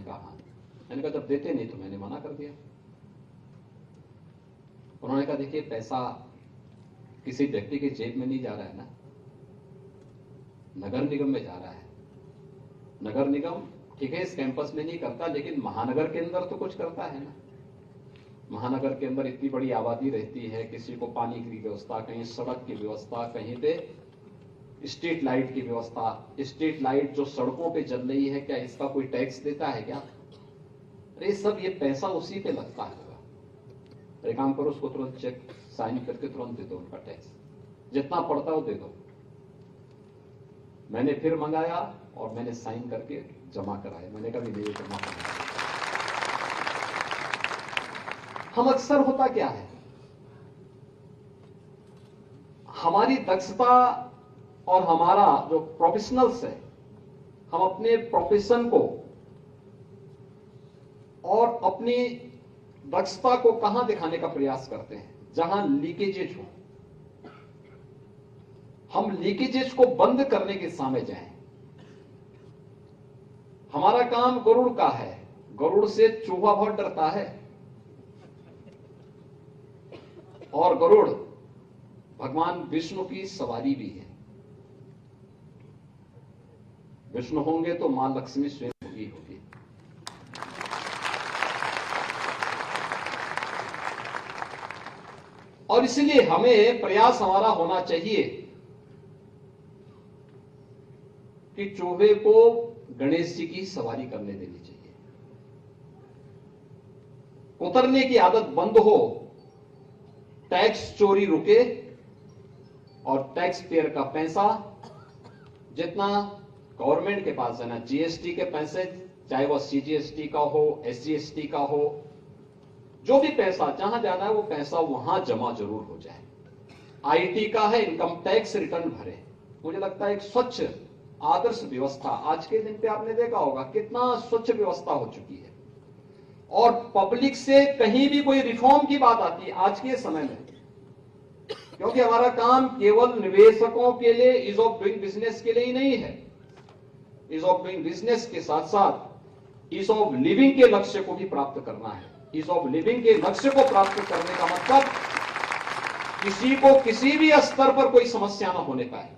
कहा। मैंने कहा जब देते नहीं तो मैंने मना कर दिया। उन्होंने कहा देखिए पैसा किसी व्यक्ति के जेब में नहीं जा रहा है ना, नगर निगम में जा रहा है। नगर निगम ठीक है इस कैंपस में नहीं करता, लेकिन महानगर के अंदर तो कुछ करता है ना। महानगर के अंदर इतनी बड़ी आबादी रहती है, किसी को पानी की व्यवस्था, कहीं सड़क की व्यवस्था, कहीं पे स्ट्रीट लाइट की व्यवस्था। स्ट्रीट लाइट जो सड़कों पे जल रही है, क्या इसका कोई टैक्स देता है क्या? अरे सब ये पैसा उसी पे लगता है। एक काम करो, उसको तुरंत चेक साइन करके तुरंत दे दो, उनका टैक्स जितना पड़ता है वो दे दो। मैंने फिर मंगाया और मैंने साइन करके जमा कराया। मैंने कहा नहीं जमा कराया। हम अक्सर होता क्या है, हमारी दक्षता और हमारा जो प्रोफेशनल्स है, हम अपने प्रोफेशन को और अपनी दक्षता को कहां दिखाने का प्रयास करते हैं? जहां लीकेजेज हो। हम लीकेजेज को बंद करने के सामने जाएं। हमारा काम गरुड़ का है, गरुड़ से चूहा बहुत डरता है, और गरुड़ भगवान विष्णु की सवारी भी है। विष्णु होंगे तो मां लक्ष्मी स्वयं होगी। और इसलिए हमें प्रयास हमारा होना चाहिए कि चूहे को गणेश जी की सवारी करने देनी चाहिए, उतरने की आदत बंद हो, टैक्स चोरी रुके और टैक्स पेयर का पैसा जितना गवर्नमेंट के पास है ना, जीएसटी के पैसे, चाहे वो सीजीएसटी का हो, एसजीएसटी का हो, जो भी पैसा जहां जाना है वो पैसा वहां जमा जरूर हो जाए। आईटी का है, इनकम टैक्स रिटर्न भरे। मुझे लगता है एक स्वच्छ आदर्श व्यवस्था आज के दिन पे आपने देखा होगा कितना स्वच्छ व्यवस्था हो चुकी है। और पब्लिक से कहीं भी कोई रिफॉर्म की बात आती है आज के समय में, क्योंकि हमारा काम केवल निवेशकों के लिए, इज ऑफ डूइंग बिजनेस के लिए ही नहीं है। इज ऑफ डूइंग बिजनेस के साथ साथ इज ऑफ लिविंग के लक्ष्य को भी प्राप्त करना है। इज ऑफ लिविंग के लक्ष्य को प्राप्त करने का मतलब किसी को किसी भी स्तर पर कोई समस्या ना होने पाए।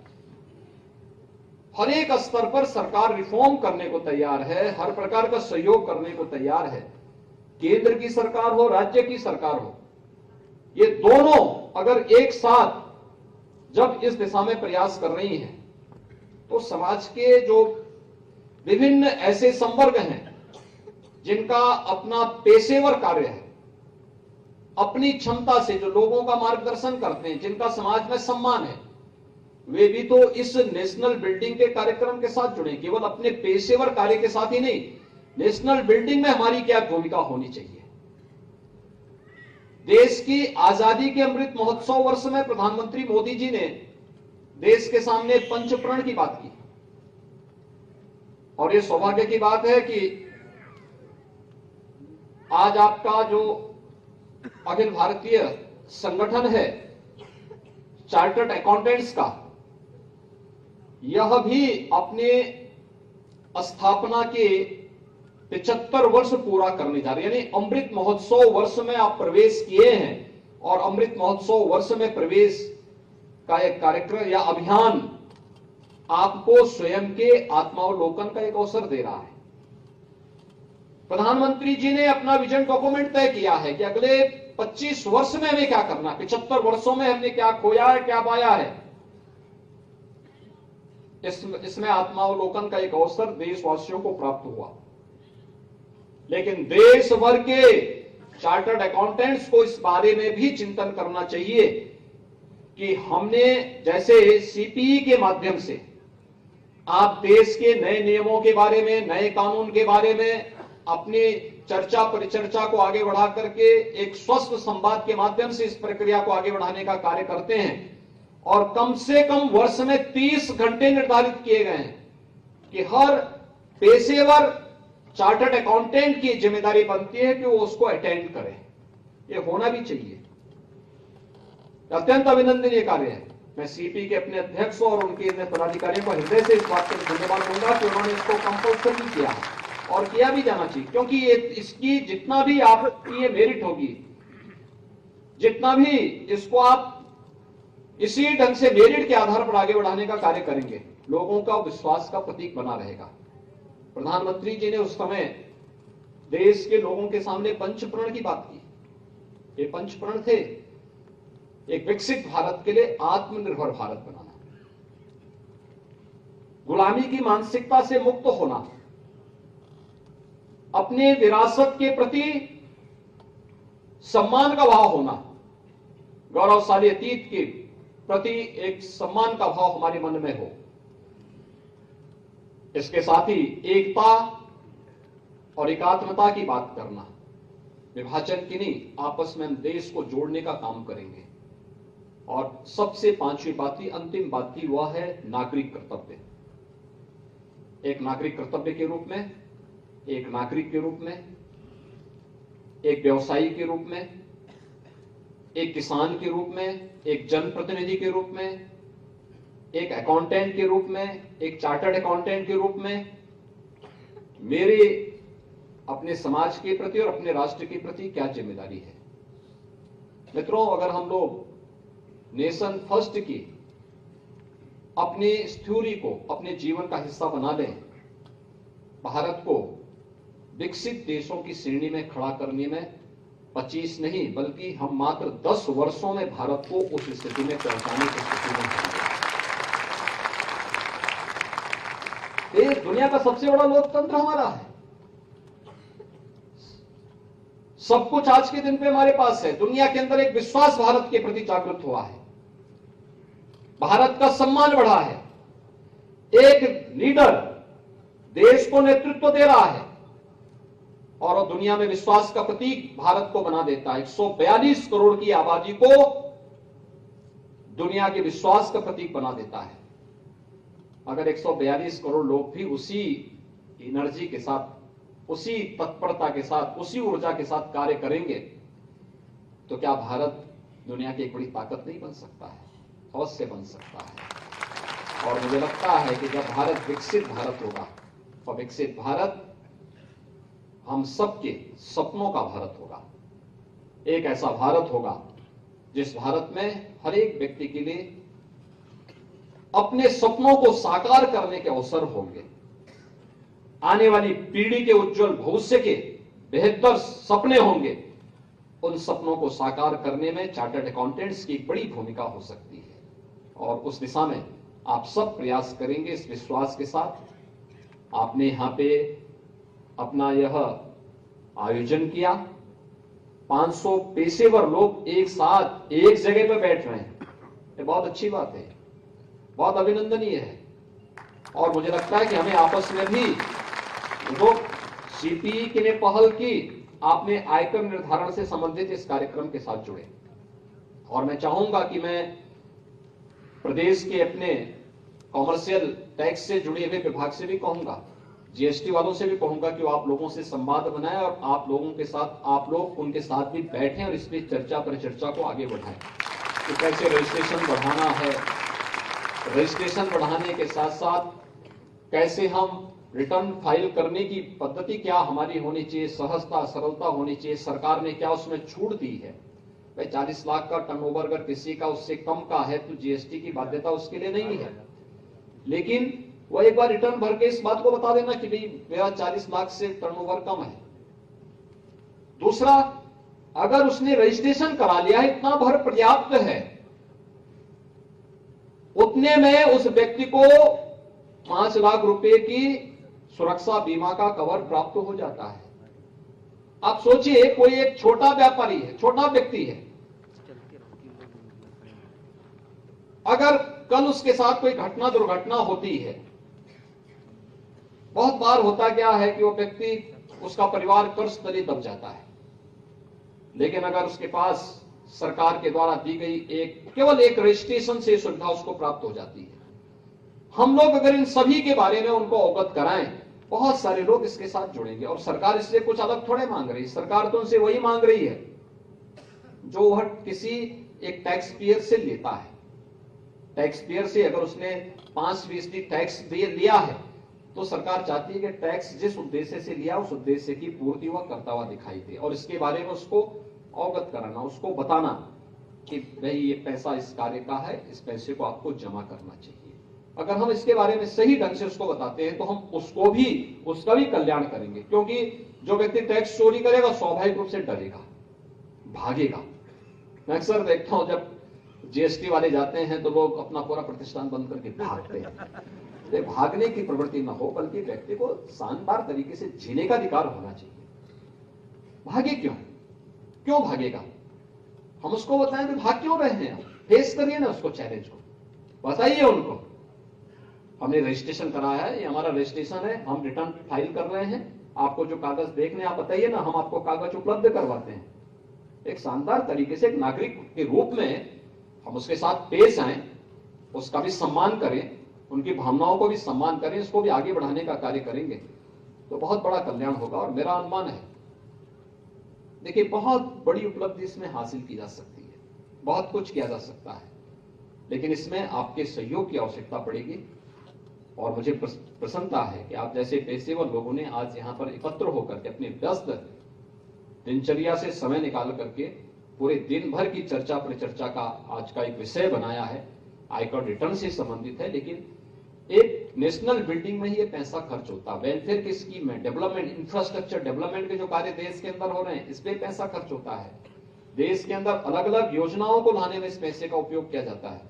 हर एक स्तर पर सरकार रिफॉर्म करने को तैयार है, हर प्रकार का सहयोग करने को तैयार है। केंद्र की सरकार हो, राज्य की सरकार हो, ये दोनों अगर एक साथ जब इस दिशा में प्रयास कर रही हैं, तो समाज के जो विभिन्न ऐसे संवर्ग हैं जिनका अपना पेशेवर कार्य है, अपनी क्षमता से जो लोगों का मार्गदर्शन करते हैं, जिनका समाज में सम्मान है, वे भी तो इस नेशनल बिल्डिंग के कार्यक्रम के साथ जुड़े। केवल अपने पेशेवर कार्य के साथ ही नहीं, नेशनल बिल्डिंग में हमारी क्या भूमिका होनी चाहिए। देश की आजादी के अमृत महोत्सव वर्ष में प्रधानमंत्री मोदी जी ने देश के सामने पंचप्रण की बात की, और ये सौभाग्य की बात है कि आज आपका जो अखिल भारतीय संगठन है चार्टर्ड अकाउंटेंट्स का, यह भी अपने स्थापना के 75 वर्ष पूरा करने जा रहे हैं। यानी अमृत महोत्सव वर्ष में आप प्रवेश किए हैं, और अमृत महोत्सव वर्ष में प्रवेश का एक कार्यक्रम या अभियान आपको स्वयं के आत्मावलोकन का एक अवसर दे रहा है। प्रधानमंत्री जी ने अपना विजन डॉक्यूमेंट तय किया है कि अगले 25 वर्ष में हमें क्या करना, 75 वर्षों में हमने क्या खोया है, क्या पाया है। इसमें आत्मावलोकन का एक अवसर देशवासियों को प्राप्त हुआ। लेकिन देश भर के चार्टर्ड अकाउंटेंट्स को इस बारे में भी चिंतन करना चाहिए कि हमने जैसे सीपीई के माध्यम से आप देश के नए नियमों के बारे में, नए कानून के बारे में अपनी चर्चा परिचर्चा को आगे बढ़ा करके एक स्वस्थ संवाद के माध्यम से इस प्रक्रिया को आगे बढ़ाने का कार्य करते हैं। और कम से कम वर्ष में 30 घंटे निर्धारित किए गए हैं कि हर पेशेवर चार्टर्ड अकाउंटेंट की जिम्मेदारी बनती है कि वो उसको अटेंड करे। ये होना भी चाहिए, अत्यंत अभिनंदनीय कार्य है। मैं सीपी के अपने अध्यक्ष और उनके पदाधिकारियों को हृदय से इस बात पर धन्यवाद दूंगा कि उन्होंने इसको कंपल्सरी किया है। और किया भी जाना चाहिए, क्योंकि ये इसकी जितना भी आपकी ये मेरिट होगी, जितना भी इसको आप इसी ढंग से मेरिट के आधार पर आगे बढ़ाने का कार्य करेंगे, लोगों का विश्वास का प्रतीक बना रहेगा। प्रधानमंत्री जी ने उस समय देश के लोगों के सामने पंचप्रण की बात की। ये पंचप्रण थे, एक विकसित भारत के लिए आत्मनिर्भर भारत बनाना, गुलामी की मानसिकता से मुक्त होना, अपने विरासत के प्रति सम्मान का भाव होना, गौरवशाली अतीत के प्रति एक सम्मान का भाव हमारे मन में हो। इसके साथ ही एकता और एकात्मता की बात करना, विभाजन की नहीं, आपस में हम देश को जोड़ने का काम करेंगे। और सबसे पांचवी बात की, अंतिम बात की, वह है नागरिक कर्तव्य। एक नागरिक कर्तव्य के रूप में, एक नागरिक के रूप में, एक व्यवसायी के रूप में, एक किसान के रूप में, एक जनप्रतिनिधि के रूप में, एक अकाउंटेंट के रूप में, एक चार्टर्ड अकाउंटेंट के रूप में मेरे अपने समाज के प्रति और अपने राष्ट्र के प्रति क्या जिम्मेदारी है। मित्रों, अगर हम लोग नेशन फर्स्ट की अपनी इस थ्योरी को अपने जीवन का हिस्सा बना लें, भारत को विकसित देशों की श्रेणी में खड़ा करने में 25 नहीं बल्कि हम मात्र 10 वर्षों में भारत को उस स्थिति में पहुंचाने की स्थिति में हैं। देश दुनिया का सबसे बड़ा लोकतंत्र हमारा है, सब कुछ आज के दिन पे हमारे पास है। दुनिया के अंदर एक विश्वास भारत के प्रति जागृत हुआ है, भारत का सम्मान बढ़ा है, एक लीडर देश को नेतृत्व दे रहा है और दुनिया में विश्वास का प्रतीक भारत को बना देता है। 142 करोड़ की आबादी को दुनिया के विश्वास का प्रतीक बना देता है। अगर 142 करोड़ लोग भी उसी एनर्जी के साथ, उसी तत्परता के साथ, उसी ऊर्जा के साथ कार्य करेंगे तो क्या भारत दुनिया की एक बड़ी ताकत नहीं बन सकता है? अवश्य बन सकता है। और मुझे लगता है कि जब भारत विकसित भारत होगा, और विकसित भारत हम सबके सपनों का भारत होगा, एक ऐसा भारत होगा जिस भारत में हर एक व्यक्ति के लिए अपने सपनों को साकार करने के अवसर होंगे, आने वाली पीढ़ी के उज्जवल भविष्य के बेहतर सपने होंगे। उन सपनों को साकार करने में चार्टर्ड अकाउंटेंट्स की बड़ी भूमिका हो सकती है और उस दिशा में आप सब प्रयास करेंगे। इस विश्वास के साथ आपने यहां पे अपना यह आयोजन किया। 500 पेशेवर लोग एक साथ एक जगह पर बैठ रहे हैं, ये बहुत अच्छी बात है, बहुत अभिनंदनीय है। और मुझे लगता है कि हमें आपस में भी जो सीपीई की ने पहल की, आपने आयकर निर्धारण से संबंधित इस कार्यक्रम के साथ जुड़े और मैं चाहूंगा कि मैं प्रदेश के अपने कॉमर्शियल टैक्स से जुड़े हुए विभाग से भी कहूंगा, जीएसटी वालों से भी कहूंगा कि वो आप लोगों से संवाद बनाएं और आप लोगों के साथ, आप लोग उनके साथ भी बैठें और इस पर चर्चा परिचर्चा को आगे बढ़ाएं कि कैसे रजिस्ट्रेशन बढ़ाना है, रजिस्ट्रेशन बढ़ाने के साथ साथ कैसे हम रिटर्न फाइल करने की पद्धति क्या हमारी होनी चाहिए, सहजता सरलता होनी चाहिए, सरकार ने क्या उसमें छूट दी है। भाई 40 लाख का टर्नओवर अगर किसी का उससे कम का है तो जीएसटी की बाध्यता उसके लिए नहीं है, लेकिन वो एक बार रिटर्न भर के इस बात को बता देना कि भाई मेरा 40 लाख से टर्नओवर कम है। दूसरा, अगर उसने रजिस्ट्रेशन करा लिया है, इतना भर पर्याप्त है, उतने में उस व्यक्ति को 5 लाख रुपए की सुरक्षा बीमा का कवर प्राप्त हो जाता है। आप सोचिए, कोई एक छोटा व्यापारी है, छोटा व्यक्ति है, अगर कल उसके साथ कोई घटना दुर्घटना होती है, बहुत बार होता क्या है कि वो व्यक्ति, उसका परिवार कर्ज तले दब जाता है, लेकिन अगर उसके पास सरकार के द्वारा दी गई केवल एक रजिस्ट्रेशन से सुविधा उसको प्राप्त हो जाती है। हम लोग अगर इन सभी के बारे में उनको अवगत कराएं, बहुत सारे लोग इसके साथ जुड़ेंगे। और सरकार इससे कुछ अलग थोड़े मांग रही है, सरकार तो उनसे वही मांग रही है जो वह किसी एक टैक्स पेयर से लेता है। टैक्स पेयर से अगर उसने 5% टैक्स लिया है तो सरकार चाहती है कि टैक्स जिस उद्देश्य से लिया उस उद्देश्य की पूर्ति वह करता हुआ दिखाई दे, और इसके बारे में उसको अवगत कराना, उसको बताना कि भाई ये पैसा इस कार्य का है, इस पैसे को आपको जमा करना चाहिए। अगर हम इसके बारे में सही ढंग से उसको बताते हैं तो हम उसका भी कल्याण करेंगे, क्योंकि जो व्यक्ति टैक्स चोरी करेगा स्वाभाविक रूप से डरेगा, भागेगा। मैं अक्सर देखता हूं जब जीएसटी वाले जाते हैं तो लोग अपना पूरा प्रतिष्ठान बंद करके भागते हैं। भागने की प्रवृत्ति न हो, बल्कि व्यक्ति को शानदार तरीके से जीने का अधिकार होना चाहिए। भागे क्यों भागेगा? हम उसको बताएं कि भाग क्यों रहे हैं, फेस करिए ना उसको, चैलेंज को बताइए उनको। हमने रजिस्ट्रेशन कराया है, ये हमारा रजिस्ट्रेशन है, हम रिटर्न फाइल कर रहे हैं, आपको जो कागज देखने आप बताइए ना, हम आपको कागज उपलब्ध करवाते हैं। एक शानदार तरीके से एक नागरिक के रूप में हम उसके साथ पेश आए, उसका भी सम्मान करें, उनकी भावनाओं को भी सम्मान करें, इसको भी आगे बढ़ाने का कार्य करेंगे तो बहुत बड़ा कल्याण होगा। और मेरा अनुमान है, देखिए बहुत बड़ी उपलब्धि इसमें हासिल की जा सकती है, बहुत कुछ किया जा सकता है, लेकिन इसमें आपके सहयोग की आवश्यकता पड़ेगी। और मुझे प्रसन्नता है कि आप जैसे पेशेवर लोगों ने आज यहां पर एकत्र होकर के अपने व्यस्त दिनचर्या से समय निकाल करके पूरे दिन भर की चर्चा परिचर्चा का आज का एक विषय बनाया है। आयकर रिटर्न से संबंधित है, लेकिन एक नेशनल बिल्डिंग में ही ये पैसा खर्च होता है, वेलफेयर की स्कीम में, डेवलपमेंट, इंफ्रास्ट्रक्चर डेवलपमेंट के जो कार्य देश के अंदर हो रहे हैं, इस पे पैसा खर्च होता है। देश के अंदर अलग अलग योजनाओं को लाने में इस पैसे का उपयोग किया जाता है,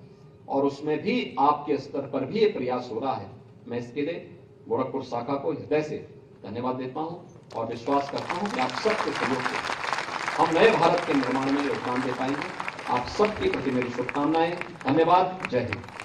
और उसमें भी आपके स्तर पर भी ये प्रयास हो रहा है। मैं इसके लिए गोरखपुर शाखा को हृदय से धन्यवाद देता हूं और विश्वास करता हूं कि आप सबके सहयोग से हम नए भारत के निर्माण में योगदान दे पाएंगे। आप सबके प्रति मेरी शुभकामनाएं। धन्यवाद। जय हिंद।